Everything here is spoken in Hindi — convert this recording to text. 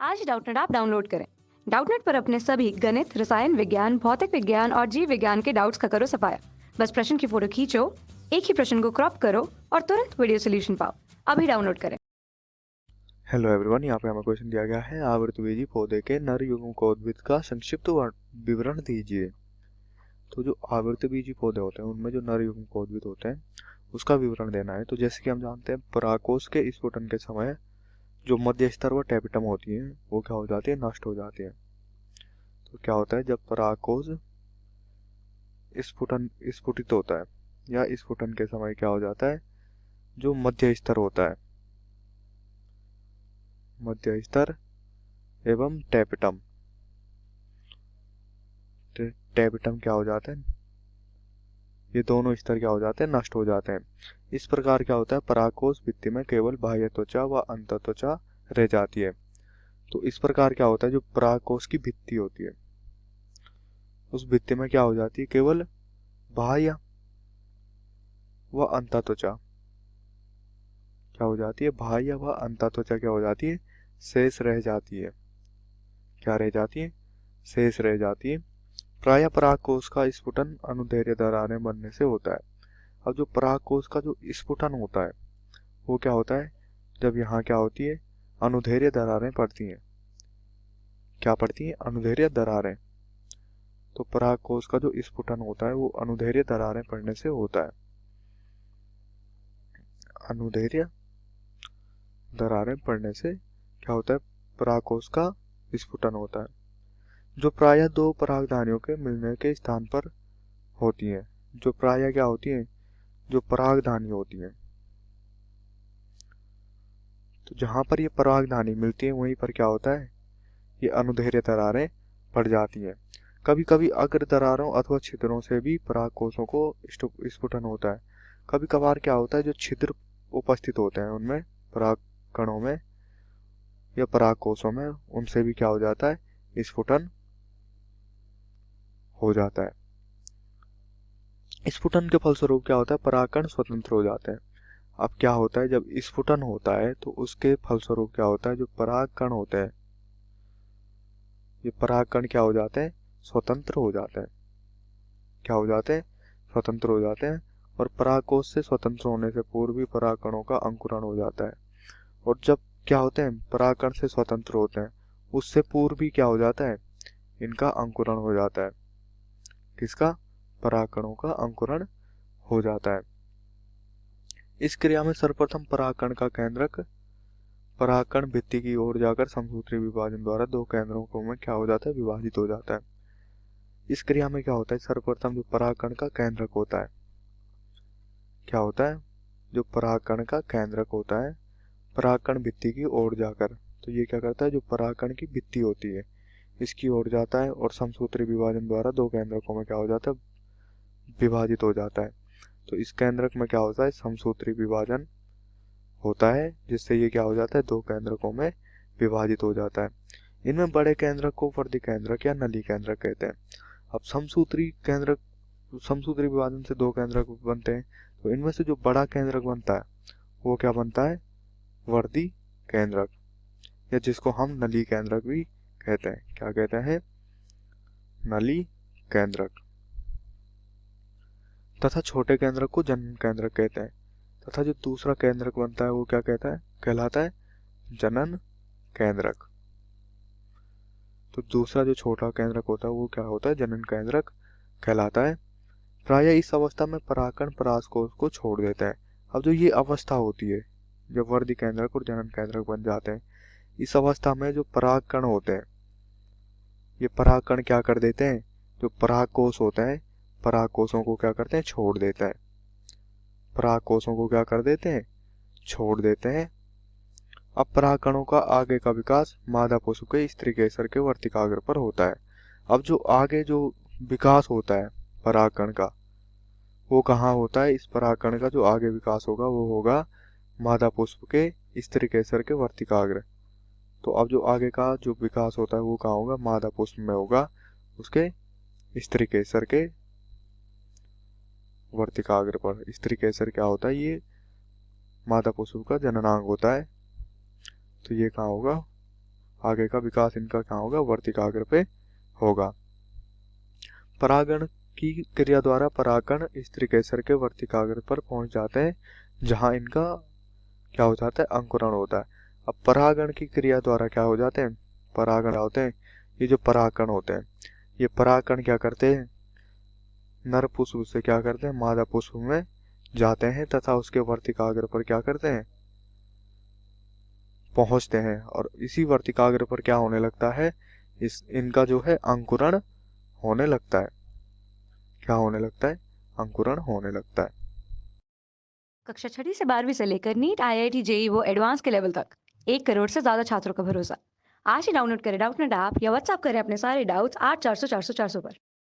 आज डाउटनेट आप डाउनलोड करें। डाउटनेट पर अपने सभी गणित, रसायन विज्ञान, भौतिक विज्ञान और जीव विज्ञान के डाउट्स का करो सफाया। बस प्रश्न की फोटो खींचो, एक ही प्रश्न को क्रॉप करो और तुरंत वीडियो सोल्यूशन पाओ। अभी डाउनलोड करें। हेलो एवरीवन, यहाँ पे हमें क्वेश्चन दिया गया है आवृतबीजी पौधे के नर युग्मकोद्भिद का संक्षिप्त विवरण दीजिए। तो जो आवृतबीजी पौधे होते हैं उनमें जो नर युग्मकोद्भिद होते हैं उसका विवरण देना है। तो जैसे कि हम जानते हैं परागकोश के स्फुटन के समय जो मध्य स्तर व टेपिटम होती है वो क्या हो जाती है, नष्ट हो जाती है। तो क्या होता है जब परागकोश स्फुटित होता है या स्फुटन के समय क्या हो जाता है, जो मध्य स्तर होता है, मध्य स्तर एवं टेपिटम, टेपिटम क्या हो जाता है, ये दोनों स्तर क्या हो जाते हैं, नष्ट हो जाते हैं। इस प्रकार क्या होता है, परागकोश भित्ति में केवल बाह्य त्वचा व अंतः त्वचा रह जाती है। तो इस प्रकार क्या होता है, जो परागकोश की भित्ति होती है उस भित्ति में क्या हो जाती है, केवल बाह्य व अंतः त्वचा क्या हो जाती है, बाह्य व अंतः त्वचा क्या हो जाती है, शेष रह जाती है। क्या रह जाती है, शेष रह जाती है। प्रायः परागकोश का स्फुटन अनुदैर्घ्य दरारें बनने से होता है। अब जो परागकोश का जो स्फुटन होता है वो क्या होता है, जब यहाँ क्या होती है, अनुदैर्घ्य दरारें पड़ती हैं। क्या पड़ती हैं, अनुदैर्घ्य दरारें। तो परागकोश का जो स्फुटन होता है वो अनुदैर्घ्य दरारें पड़ने से होता है। अनुदैर्घ्य दरारें पड़ने से क्या होता है, परागकोश का स्फुटन होता है, जो प्रायः दो परागधानियों के मिलने के स्थान पर होती हैं। जो प्रायः क्या होती हैं, जो परागधानी होती हैं, तो जहां पर ये परागधानी मिलती है वहीं पर क्या होता है, ये अनुदैर्घ्य दरारें पड़ जाती हैं। कभी कभी अग्र दरारों अथवा छिद्रों से भी परागकोशों को स्फुटन होता है। कभी कभार क्या होता है, जो छिद्र उपस्थित होते हैं उनमें, पराग कणों में या परागकोशों में, उनसे भी क्या हो जाता है, स्फुटन हो जाता है। स्फुटन के फलस्वरूप क्या होता है, परागकण स्वतंत्र हो जाते हैं। अब क्या होता है, जब स्फुटन होता है तो उसके फलस्वरूप क्या होता है, जो परागकण होते हैं ये परागकण क्या हो जाते हैं, स्वतंत्र हो जाते हैं। क्या हो जाते हैं, स्वतंत्र हो जाते हैं। और परागकोश से स्वतंत्र होने से पूर्व भी परागकणों का अंकुरण हो जाता है। और जब क्या होते हैं, परागकण से स्वतंत्र होते हैं उससे पूर्व भी क्या हो जाता है, इनका अंकुरण हो जाता है। किसका, परागकणों का अंकुरण हो जाता है। इस क्रिया में सर्वप्रथम परागकण का केंद्रक परागकण भित्ति की ओर जाकर समसूत्री विभाजन द्वारा दो केंद्रों में क्या हो जाता है, विभाजित हो जाता है। इस क्रिया में क्या होता है, सर्वप्रथम जो परागकण का केंद्रक होता है, क्या होता है, जो परागकण का केंद्रक होता है परागकण भित्ति की ओर जाकर, तो ये क्या करता है, जो परागकण की भित्ति होती है इसकी ओर जाता है और समसूत्री विभाजन द्वारा दो केंद्रकों में क्या हो जाता है, विभाजित हो जाता है। तो इस केंद्रक में क्या होता है, समसूत्री विभाजन होता है जिससे ये क्या हो जाता है, दो केंद्रकों में विभाजित हो जाता है। इनमें बड़े केंद्रक को वर्धी केंद्रक या नली केंद्रक कहते हैं। अब समसूत्री विभाजन से दो केंद्रक बनते हैं, तो इनमें से जो बड़ा केंद्रक बनता है वो क्या बनता है, वर्धी केंद्रक, या जिसको हम नली केंद्रक भी कहते हैं। क्या कहते हैं, नली केंद्रक। तथा छोटे केंद्रक को जनन केंद्रक कहते हैं। तथा जो दूसरा केंद्रक बनता है वो क्या कहलाता है, जनन केंद्रक। तो दूसरा जो छोटा केंद्रक होता है वो क्या होता है, जनन केंद्रक कहलाता है। प्रायः इस अवस्था में परागकण परागकोश को छोड़ देते हैं। अब जो ये अवस्था होती है जब वर्धी केंद्रक और जनन केंद्रक बन जाते हैं, इस अवस्था में जो परागकण होते हैं ये परागकण क्या कर देते हैं, जो परागकोश होता है परागकोशों को क्या करते हैं, छोड़ देते हैं। परागकोशों को क्या कर देते हैं, छोड़ देते हैं। अब परागकणों का आगे का विकास मादा पशु के स्त्री केसर के वर्तिकाग्र पर होता है। अब जो आगे जो विकास होता है परागकण का वो कहाँ होता है, इस परागकण का जो आगे विकास होगा वो होगा मादा पुष्प के स्त्री केसर के वर्तिकाग्र। तो अब जो आगे का जो विकास होता है वो कहाँ होगा, मादा पुष्प में होगा, उसके स्त्री केसर के वर्तिकाग्र पर। स्त्री केसर क्या होता है, ये मादा पुष्प का जननांग होता है। तो ये कहाँ होगा, आगे का विकास इनका क्या होगा, वर्तिकाग्र पे होगा। परागण की क्रिया द्वारा परागकण स्त्री केसर के वर्तिकाग्र पर पहुंच जाते हैं, जहां इनका क्या हो जाता है, अंकुरण होता है। अब परागण की क्रिया द्वारा क्या हो जाते हैं, परागण होते हैं, ये जो परागकण होते हैं, ये परागकण क्या करते हैं, नर पुष्प से क्या करते हैं, मादा पुष्प में जाते हैं तथा उसके वर्तिकाग्र पर क्या करते हैं, पहुंचते हैं। और इसी वर्तिकाग्र पर क्या होने लगता है, इनका जो है अंकुरण होने लगता है। क्या होने लगता है, अंकुरण होने लगता है। कक्षा 6वीं से 12वीं से लेकर नीट, IIT, जेई वो एडवांस के लेवल तक 1 करोड़ से ज्यादा छात्रों का भरोसा। आज ही डाउनलोड करें डाउटनेट ऐप या व्हाट्सएप करें अपने सारे डाउट्स 8400 400 400 पर।